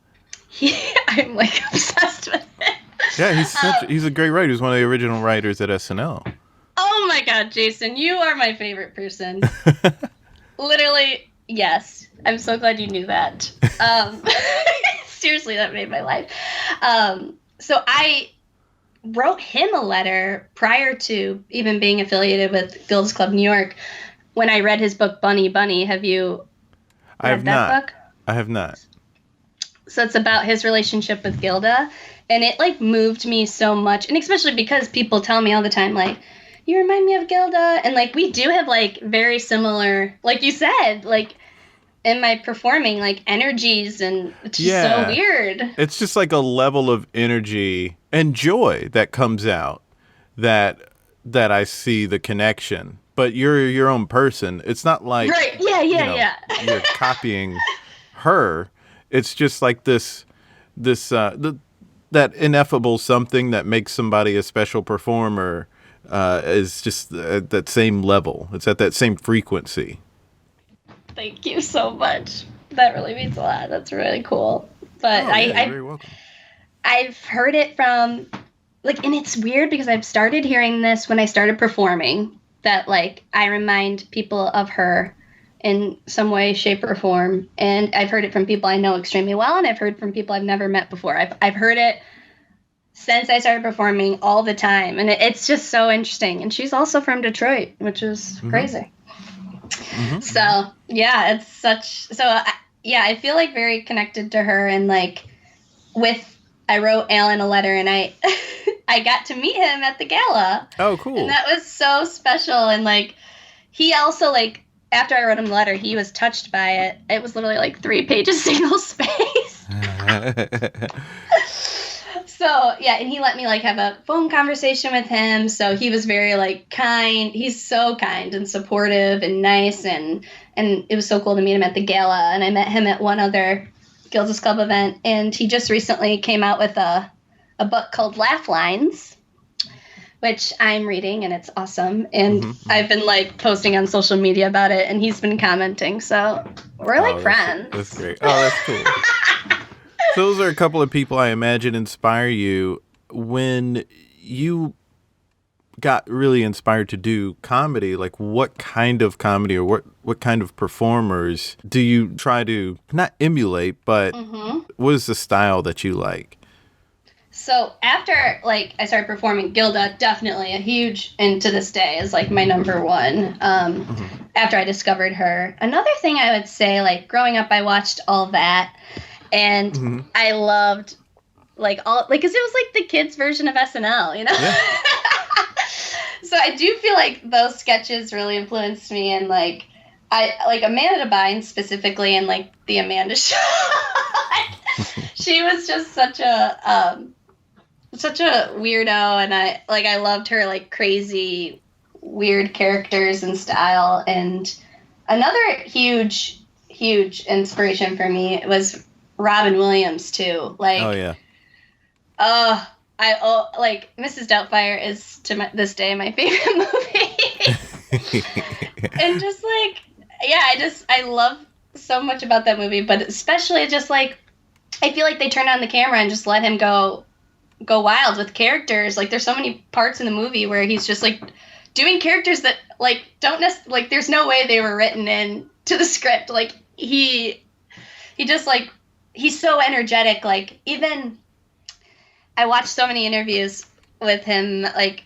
I'm like obsessed with him. Yeah, he's a great writer. He's one of the original writers at SNL. Oh my God, Jason, you are my favorite person. Literally, yes. I'm so glad you knew that. Seriously, that made my life. So I wrote him a letter prior to even being affiliated with Gildas Club New York when I read his book, Bunny Bunny. Have you read that book? I have not. So it's about his relationship with Gilda. And it, like, moved me so much. And especially because people tell me all the time, like, you remind me of Gilda. And, like, we do have, like, very similar, like you said, like, in my performing, like, energies. And it's just so weird. It's just, like, a level of energy and joy that comes out that I see the connection. But you're your own person. It's not like... Right, yeah. You're copying her. It's just like that ineffable something that makes somebody a special performer is just at that same level. It's at that same frequency. Thank you so much. That really means a lot. That's really cool. But you're very welcome. I've heard it from, like, and it's weird because I've started hearing this when I started performing, that, like, I remind people of her in some way, shape, or form. And I've heard it from people I know extremely well, and I've heard from people I've never met before. I've heard it since I started performing all the time, and it's just so interesting. And she's also from Detroit, which is crazy. So, yeah, it's such... So, I feel, like, very connected to her, and, like, I wrote Alan a letter, and I got to meet him at the gala. Oh, cool. And that was so special, and, like, he also, like, after I wrote him the letter, he was touched by it. It was literally like 3 pages single space. So, yeah, and he let me, like, have a phone conversation with him. So he was very, like, kind. He's so kind and supportive and nice. And it was so cool to meet him at the gala. And I met him at one other Gildas Club event. And he just recently came out with a book called Laugh Lines, which I'm reading, and it's awesome. And I've been, like, posting on social media about it, and he's been commenting. So we're, like, friends. That's great. Oh, that's cool. So those are a couple of people I imagine inspire you. When you got really inspired to do comedy, like, what kind of comedy or what kind of performers do you try to not emulate, but what is the style that you like? So after, like, I started performing, Gilda, definitely a huge, and to this day is, like, my number one, after I discovered her. Another thing I would say, like, growing up, I watched all that, and I loved, like, all, like, because it was, like, the kids' version of SNL, you know? Yeah. So I do feel like those sketches really influenced me, and, like, Amanda Bynes specifically, and, like, the Amanda Show. She was just such a weirdo, and I loved her, like, crazy, weird characters and style. And another huge inspiration for me was Robin Williams too. Like, oh yeah. like Mrs. Doubtfire is this day my favorite movie. And just like, yeah, I love so much about that movie, but especially just like, I feel like they turned on the camera and just let him go wild with characters. Like there's so many parts in the movie where he's just like doing characters that like don't necessarily, like there's no way they were written in to the script. Like he just like, he's so energetic. Like even I watched so many interviews with him like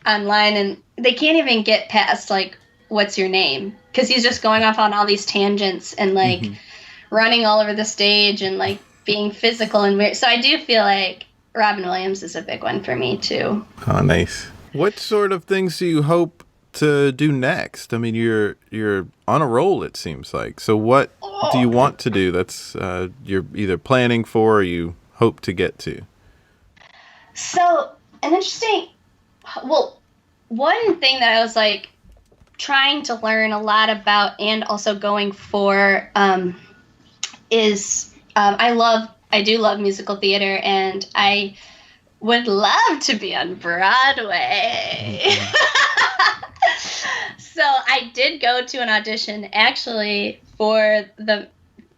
online, and they can't even get past like, what's your name? Because he's just going off on all these tangents and like running all over the stage and like being physical and weird. So I do feel like Robin Williams is a big one for me too. Oh, nice. What sort of things do you hope to do next? I mean, you're on a roll, it seems like. So what do you want to do that's you're either planning for or you hope to get to? So one thing that I was like trying to learn a lot about and also going for is I do love musical theater, and I would love to be on Broadway. So I did go to an audition actually for the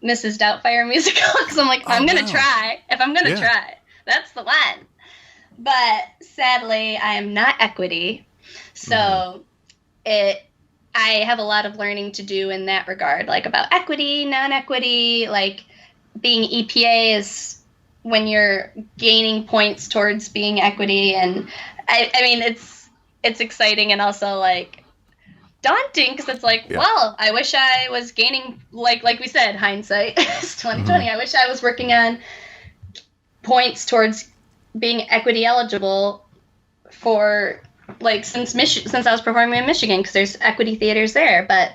Mrs. Doubtfire musical, because I'm like, I'm going to try. If I'm going to try, that's the one. But sadly, I am not equity. So I have a lot of learning to do in that regard, like about equity, non-equity, like being EPA is when you're gaining points towards being equity. And I mean, it's exciting and also like daunting, because it's like, well, I wish I was gaining, like we said, hindsight is 2020. I wish I was working on points towards being equity eligible for like since I was performing in Michigan, because there's equity theaters there, but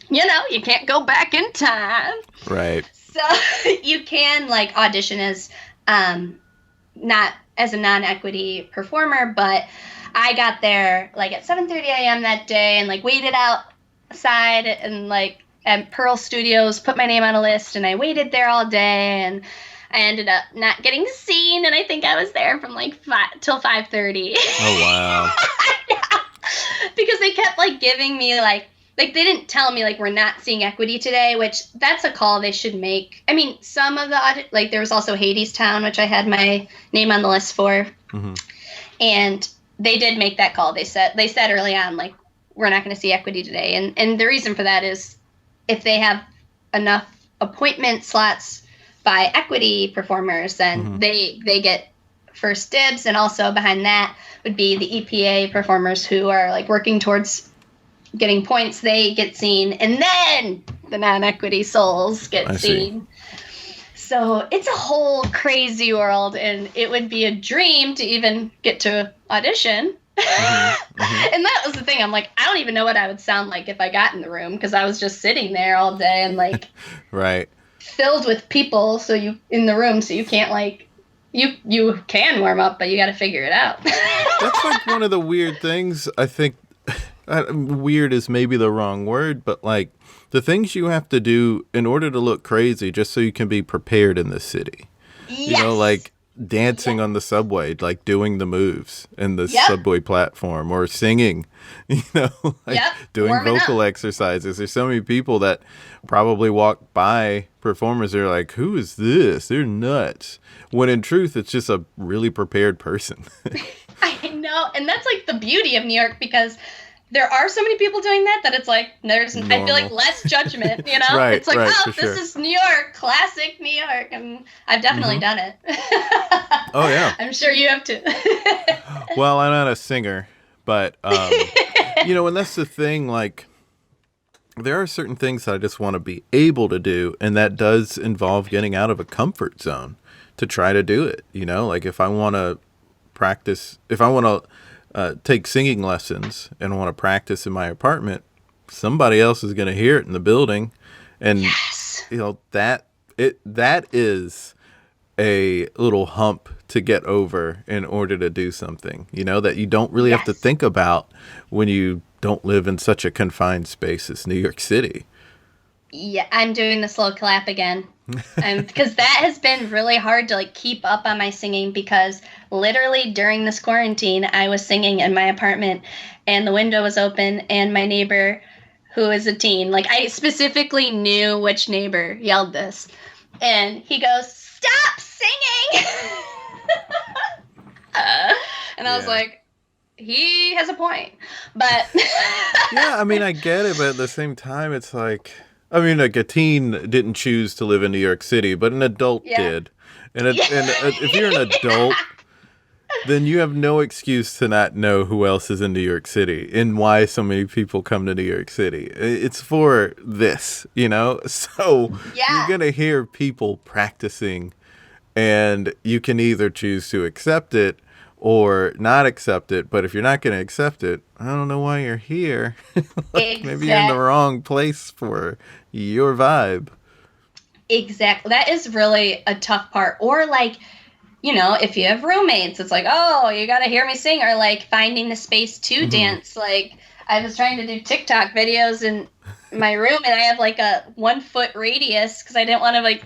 you can't go back in time. Right. So you can like audition as not as a non-equity performer, but I got there like at 7:30 a.m. that day and like waited outside and like at Pearl Studios, put my name on a list, and I waited there all day, and I ended up not getting seen, and I think I was there from like 5 till 5:30. Oh wow. Because they kept like giving me like they didn't tell me like, we're not seeing equity today, which that's a call they should make. I mean, some of the like there was also Hadestown, which I had my name on the list for. And they did make that call. They said early on, like, we're not going to see equity today. And the reason for that is if they have enough appointment slots by equity performers, then they get first dibs. And also behind that would be the EPA performers who are like working towards getting points. They get seen, and then the non-equity souls get seen. So it's a whole crazy world, and it would be a dream to even get to audition. And that was the thing. I'm like, I don't even know what I would sound like if I got in the room, because I was just sitting there all day and like right, filled with people. So you in the room, so you can't like you can warm up, but you got to figure it out. That's like one of the weird things. I think weird is maybe the wrong word, but like the things you have to do in order to look crazy just so you can be prepared in the city. Yes. You know, like dancing on the subway, like doing the moves in the subway platform, or singing, like doing warming vocal exercises. There's so many people that probably walk by performers, they're like, who is this? They're nuts. When in truth, it's just a really prepared person. I know. And that's like the beauty of New York, because there are so many people doing that it's like there's normal. I feel like less judgment, Right, it's like, right, this is New York, classic New York, and I've definitely done it. Oh yeah, I'm sure you have too. Well, I'm not a singer, but and that's the thing, like there are certain things that I just want to be able to do, and that does involve getting out of a comfort zone to try to do it. Like if I want to practice, if I want to take singing lessons and want to practice in my apartment, somebody else is going to hear it in the building. And, that is a little hump to get over in order to do something, that you don't really have to think about when you don't live in such a confined space as New York City. Yeah, I'm doing the slow clap again. Because that has been really hard to like keep up on my singing, because literally during this quarantine, I was singing in my apartment and the window was open, and my neighbor, who is a teen, like I specifically knew which neighbor yelled this, and he goes, "Stop singing!" And I was like, he has a point, but Yeah, I mean, I get it, but at the same time, it's like, I mean, like a teen didn't choose to live in New York City, but an adult did. And if you're an adult, then you have no excuse to not know who else is in New York City and why so many people come to New York City. It's for this, you know? So you're going to hear people practicing, and you can either choose to accept it or not accept it. But if you're not going to accept it, I don't know why you're here. Like, maybe you're in the wrong place for your vibe. Exactly. That is really a tough part. Or like, you know, if you have roommates, it's like, oh, you got to hear me sing, or like finding the space to dance. Like I was trying to do TikTok videos in my room, and I have like a 1 foot radius because I didn't want to like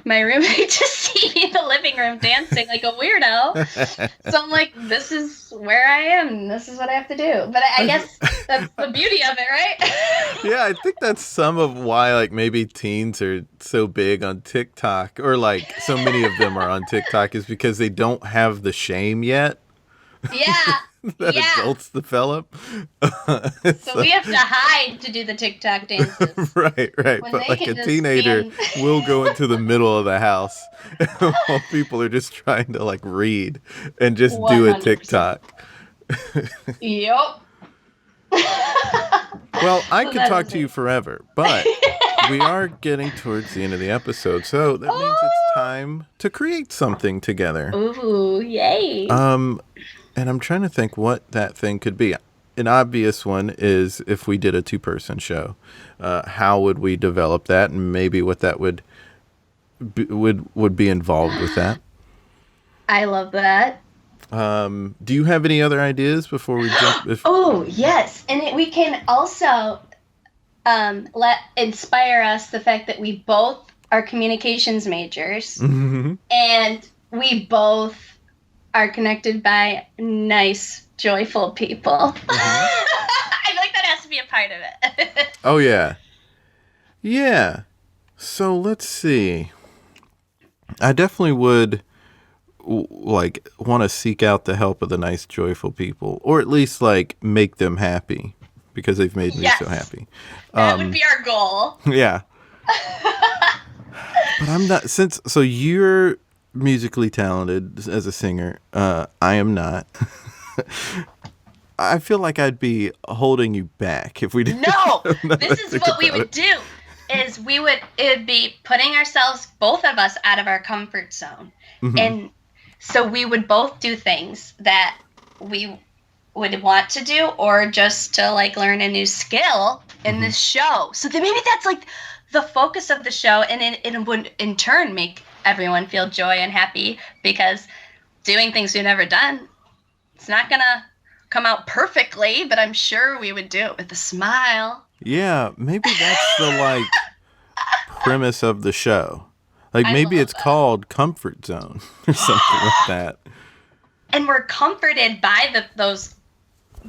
my roommate to see me in the living room dancing like a weirdo. So I'm like, this is where I am. This is what I have to do. But I guess that's the beauty of it, right? Yeah, I think that's some of why, like, maybe teens are so big on TikTok, or like so many of them are on TikTok, is because they don't have the shame yet. Yeah. That adults develop. So we have to hide to do the TikTok dances. Right. When but like a teenager will go into the middle of the house while people are just trying to like read and just 100%. Do a TikTok. Yep. Well, I could talk to you forever, but we are getting towards the end of the episode, so that means it's time to create something together. Ooh, yay. And I'm trying to think what that thing could be. An obvious one is if we did a 2-person show. How would we develop that, and maybe what that would be involved with that? I love that. Do you have any other ideas before we jump? Oh, yes. And we can also inspire us the fact that we both are communications majors, and we both are connected by nice, joyful people. I feel like that has to be a part of it. Oh, yeah. Yeah. So let's see. I definitely would like want to seek out the help of the nice, joyful people, or at least like make them happy because they've made me so happy. That would be our goal. Yeah. But I'm not, so you're musically talented as a singer. I am not. I feel like I'd be holding you back if we didn't. No, this is what we would do. Is it would be putting ourselves, both of us, out of our comfort zone. And so we would both do things that we would want to do, or just to like learn a new skill in this show. So then maybe that's like the focus of the show, and it would in turn make everyone feel joy and happy, because doing things we've never done, it's not gonna come out perfectly, but I'm sure we would do it with a smile. Yeah, maybe that's the like premise of the show. Like maybe it's called Comfort Zone or something like that. And we're comforted by those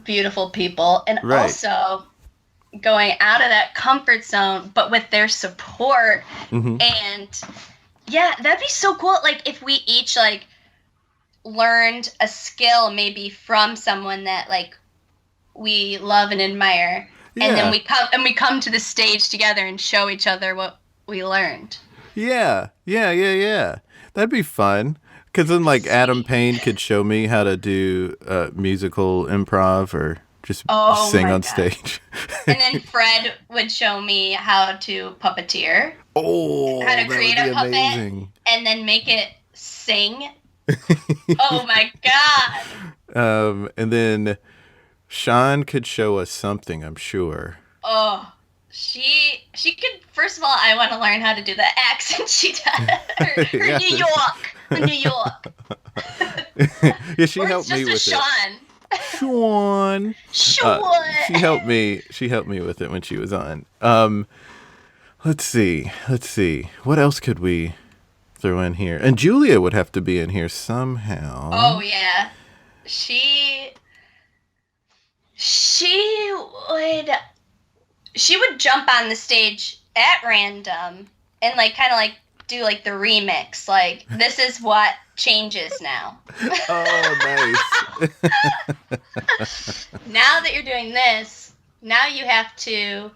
beautiful people, and also going out of that comfort zone, but with their support. And yeah, that'd be so cool. Like if we each like learned a skill maybe from someone that like we love and admire, and then we come to the stage together and show each other what we learned. Yeah. That'd be fun. Because then like Adam Payne could show me how to do musical improv or just sing on stage. And then Fred would show me how to puppeteer. Oh, how to create a puppet and then make it sing. Oh my God. And then Sean could show us something, I'm sure. Oh, she could. First of all, I want to learn how to do the accent she does. Her New York. Yeah, she helped me with Sean. Sean. She helped me with it when she was on. Let's see. What else could we throw in here? And Julia would have to be in here somehow. Oh, yeah. She would jump on the stage at random and like kind of like do like the remix, like this is what changes now. Oh, nice. Now that you're doing this, now you have to,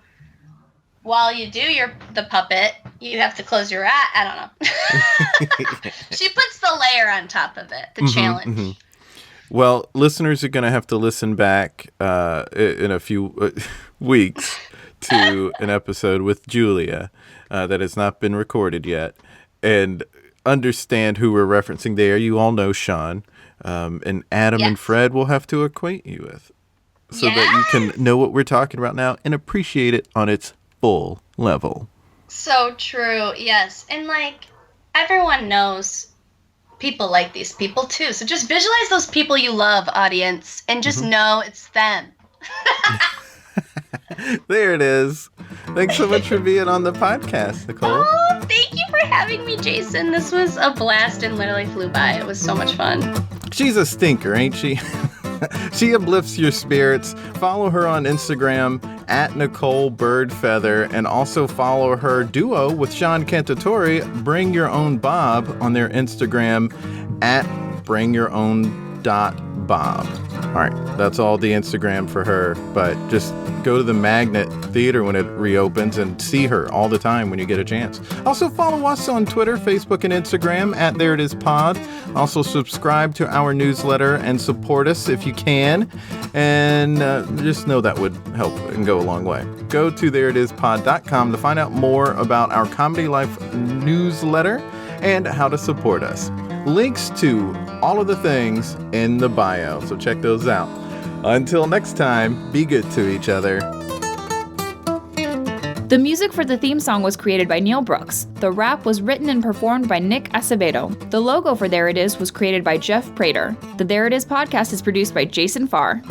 while you do the puppet, you have to close your eye. I don't know. She puts the layer on top of it, the challenge. Mm-hmm. Well, listeners are going to have to listen back in a few weeks to an episode with Julia that has not been recorded yet, and understand who we're referencing there. You all know Sean, and Adam and Fred will have to acquaint you with, so that you can know what we're talking about now and appreciate it on its full level. So true, yes. And like, everyone knows people like these people too. So just visualize those people you love, audience, and just know it's them. There it is. Thanks so much for being on the podcast, Nicole. Oh, thank you for having me, Jason. This was a blast and literally flew by. It was so much fun. She's a stinker, ain't she? She uplifts your spirits. Follow her on Instagram at Nicole Birdfeather, and also follow her duo with Sean Cantatori, Bring Your Own Bob, on their Instagram at bringyourown.bob. All right, that's all the Instagram for her, but just go to the Magnet Theater when it reopens and see her all the time when you get a chance. Also follow us on Twitter, Facebook, and Instagram at There It Is Pod. Also subscribe to our newsletter and support us if you can, and just know that would help and go a long way. Go to thereitispod.com to find out more about our Comedy Life newsletter and how to support us. Links to all of the things in the bio, so check those out. Until next time, be good to each other. The music for the theme song was created by Neil Brooks. The rap was written and performed by Nick Acevedo. The logo for There It Is was created by Jeff Prater. The There It Is podcast is produced by Jason Farr.